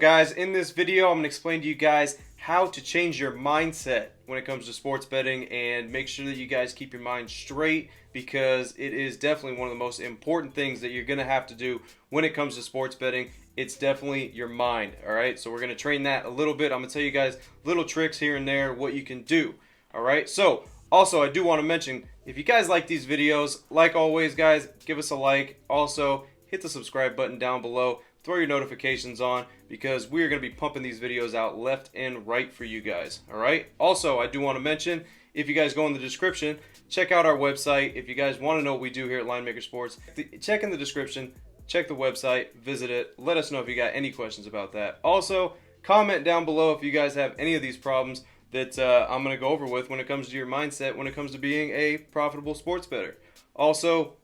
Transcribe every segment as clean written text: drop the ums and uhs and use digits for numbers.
Guys, in this video I'm going to explain to you guys how to change your mindset when it comes to sports betting and make sure that you guys keep your mind straight, because it is definitely one of the most important things that you're going to have to do when it comes to sports betting. It's definitely your mind. Alright, so we're going to train that a little bit. I'm going to tell you guys little tricks here and there, what you can do. Alright, so also I do want to mention, if you guys like these videos, like always guys, give us a like. Also hit the subscribe button down below. Throw your notifications on, because we're going to be pumping these videos out left and right for you guys. Alright? Also, I do want to mention, if you guys go in the description, check out our website. If you guys want to know what we do here at Linemaker Sports, check in the description, check the website, visit it. Let us know if you got any questions about that. Also, comment down below if you guys have any of these problems that I'm going to go over with when it comes to your mindset, when it comes to being a profitable sports bettor. Also,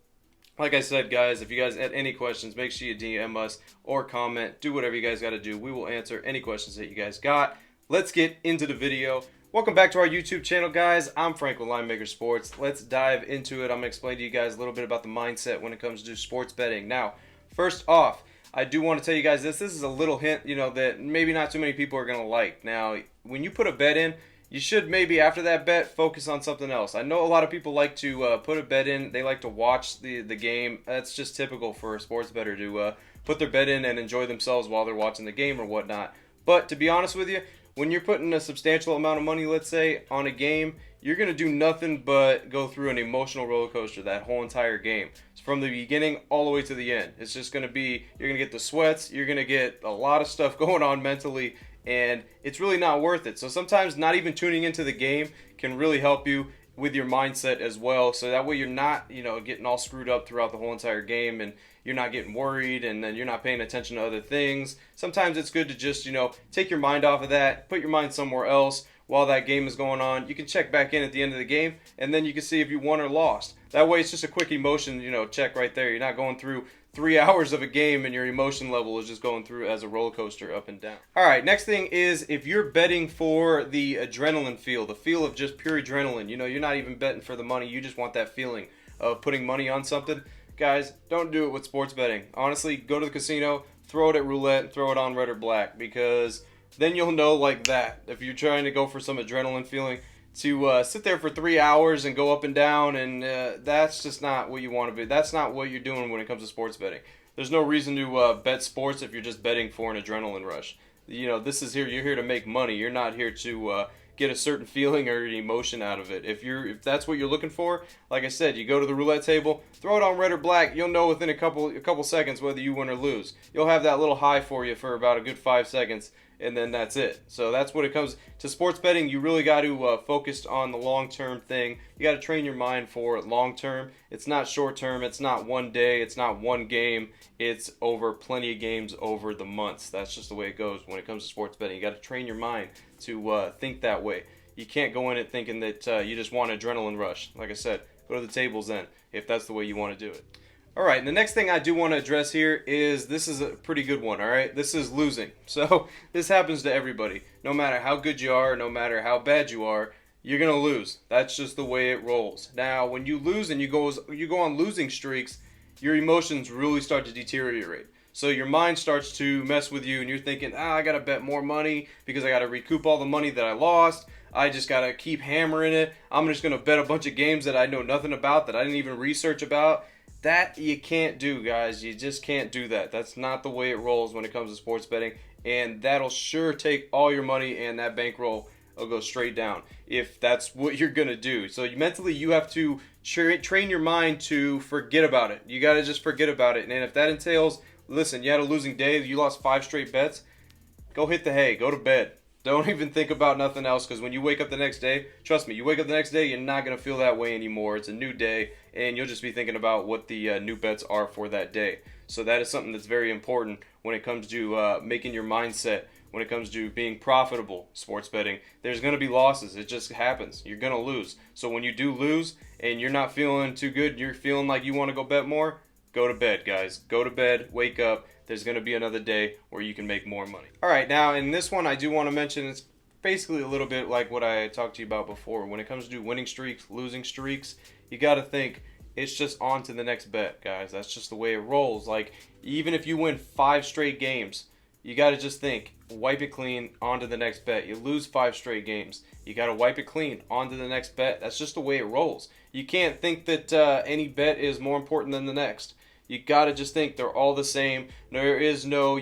like I said, guys, if you guys had any questions, make sure you DM us or comment. Do whatever you guys got to do. We will answer any questions that you guys got. Let's get into the video. Welcome back to our YouTube channel, guys. I'm Frank with Linemaker Sports. Let's dive into it. I'm going to explain to you guys a little bit about the mindset when it comes to sports betting. Now, first off, I do want to tell you guys this. This is a little hint, that maybe not too many people are going to like. Now, when you put a bet in, you should maybe after that bet focus on something else. I know a lot of people like to put a bet in. They like to watch the game. That's just typical for a sports bettor to put their bet in and enjoy themselves while they're watching the game or whatnot. But to be honest with you, when you're putting a substantial amount of money, let's say, on a game, you're going to do nothing but go through an emotional roller coaster that whole entire game. So from the beginning all the way to the end. It's just going to be, you're going to get the sweats, you're going to get a lot of stuff going on mentally, and it's really not worth it. So sometimes not even tuning into the game can really help you with your mindset as well. So that way you're not, getting all screwed up throughout the whole entire game, and you're not getting worried, and then you're not paying attention to other things. Sometimes it's good to just, take your mind off of that, put your mind somewhere else while that game is going on. You can check back in at the end of the game, and then you can see if you won or lost. That way it's just a quick emotion, check right there. You're not going through 3 hours of a game and your emotion level is just going through as a roller coaster up and down. Alright, next thing is, if you're betting for the adrenaline feel, the feel of just pure adrenaline, you're not even betting for the money, you just want that feeling of putting money on something, guys, don't do it with sports betting. Honestly, go to the casino, throw it at roulette, and throw it on red or black, because then you'll know like that. If you're trying to go for some adrenaline feeling, to sit there for 3 hours and go up and down, and that's just not what you want to be. That's not what you're doing when it comes to sports betting. There's no reason to bet sports if you're just betting for an adrenaline rush. This is here. You're here to make money. You're not here to get a certain feeling or an emotion out of it. If that's what you're looking for, like I said, you go to the roulette table, throw it on red or black. You'll know within a couple seconds whether you win or lose. You'll have that little high for you for about a good 5 seconds, and then that's it. So that's what it comes to sports betting. You really got to focus on the long-term thing. You got to train your mind for long-term. It's not short-term. It's not one day. It's not one game. It's over plenty of games over the months. That's just the way it goes when it comes to sports betting. You got to train your mind to think that way. You can't go in it thinking that you just want an adrenaline rush. Like I said, go to the tables then if that's the way you want to do it. Alright, and the next thing I do want to address here is, this is a pretty good one, alright? This is losing. So, this happens to everybody. No matter how good you are, no matter how bad you are, you're going to lose. That's just the way it rolls. Now, when you lose and you go on losing streaks, your emotions really start to deteriorate. So your mind starts to mess with you, and you're thinking, I got to bet more money because I got to recoup all the money that I lost. I just got to keep hammering it. I'm just going to bet a bunch of games that I know nothing about, that I didn't even research about. That you can't do, guys. You just can't do that. That's not the way it rolls when it comes to sports betting, and that'll sure take all your money, and that bankroll will go straight down if that's what you're gonna do. So mentally, you have to train your mind to forget about it. You gotta just forget about it, and if that entails, listen, you had a losing day, you lost 5 straight bets, go hit the hay, go to bed. Don't even think about nothing else, because when you wake up the next day, trust me, you wake up the next day, you're not going to feel that way anymore. It's a new day, and you'll just be thinking about what the new bets are for that day. So that is something that's very important when it comes to making your mindset, when it comes to being profitable sports betting. There's going to be losses. It just happens. You're going to lose. So when you do lose and you're not feeling too good, you're feeling like you want to go bet more, go to bed, guys. Go to bed, wake up. There's going to be another day where you can make more money. Alright, now in this one I do want to mention, it's basically a little bit like what I talked to you about before. When it comes to winning streaks, losing streaks, you got to think it's just on to the next bet, guys. That's just the way it rolls. Like, even if you win 5 straight games, you got to just think, wipe it clean, on to the next bet. You lose 5 straight games, you got to wipe it clean, on to the next bet. That's just the way it rolls. You can't think that any bet is more important than the next. You got to just think they're all the same. There is no,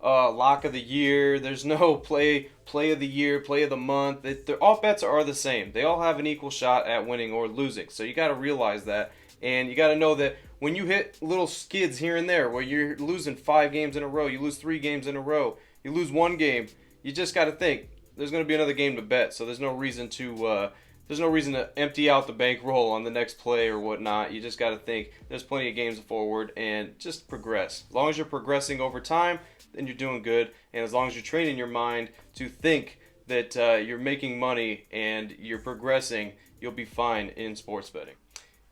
lock of the year. There's no play of the year, play of the month. All bets are the same. They all have an equal shot at winning or losing. So you got to realize that, and you got to know that when you hit little skids here and there, where you're losing 5 games in a row, you lose 3 games in a row, you lose 1 game, you just got to think there's going to be another game to bet. So there's no reason to empty out the bankroll on the next play or whatnot. You just got to think there's plenty of games forward and just progress. As long as you're progressing over time, then you're doing good. And as long as you're training your mind to think that you're making money and you're progressing, you'll be fine in sports betting.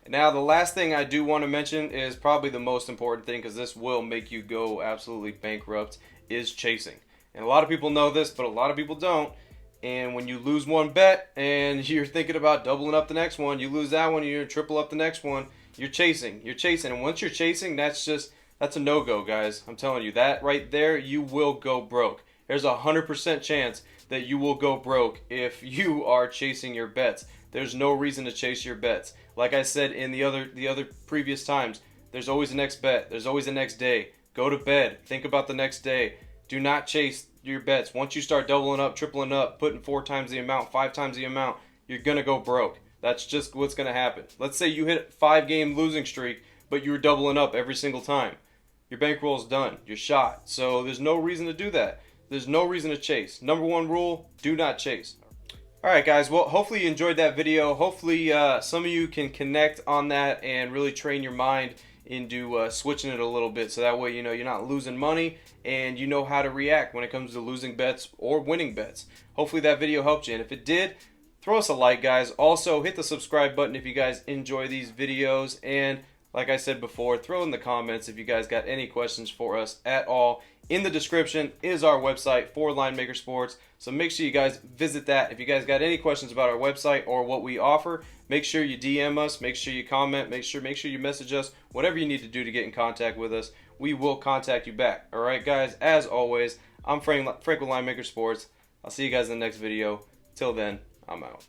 And now the last thing I do want to mention is probably the most important thing, because this will make you go absolutely bankrupt, is chasing. And a lot of people know this, but a lot of people don't. And when you lose one bet and you're thinking about doubling up the next one, you lose that one, you're going to triple up the next one, you're chasing. And once you're chasing, that's a no-go, guys. I'm telling you, that right there, you will go broke. There's a 100% chance that you will go broke if you are chasing your bets. There's no reason to chase your bets. Like I said in the other previous times, there's always a next bet. There's always a next day. Go to bed. Think about the next day. Do not chase your bets. Once you start doubling up, tripling up, putting 4 times the amount, 5 times the amount, you're going to go broke. That's just what's going to happen. Let's say you hit a 5-game losing streak, but you were doubling up every single time. Your bankroll's done. You're shot. So there's no reason to do that. There's no reason to chase. Number 1 rule, do not chase. Alright guys, well hopefully you enjoyed that video. Hopefully some of you can connect on that and really train your mind into switching it a little bit, so that way you're not losing money and you know how to react when it comes to losing bets or winning bets. Hopefully that video helped you, and if it did, throw us a like, guys. Also hit the subscribe button if you guys enjoy these videos, and like I said before, throw in the comments if you guys got any questions for us at all. In the description is our website for Linemaker Sports, so make sure you guys visit that. If you guys got any questions about our website or what we offer, make sure you DM us, make sure you comment, make sure you message us, whatever you need to do to get in contact with us. We will contact you back. Alright guys, as always, I'm Frank with Linemaker Sports. I'll see you guys in the next video. Till then, I'm out.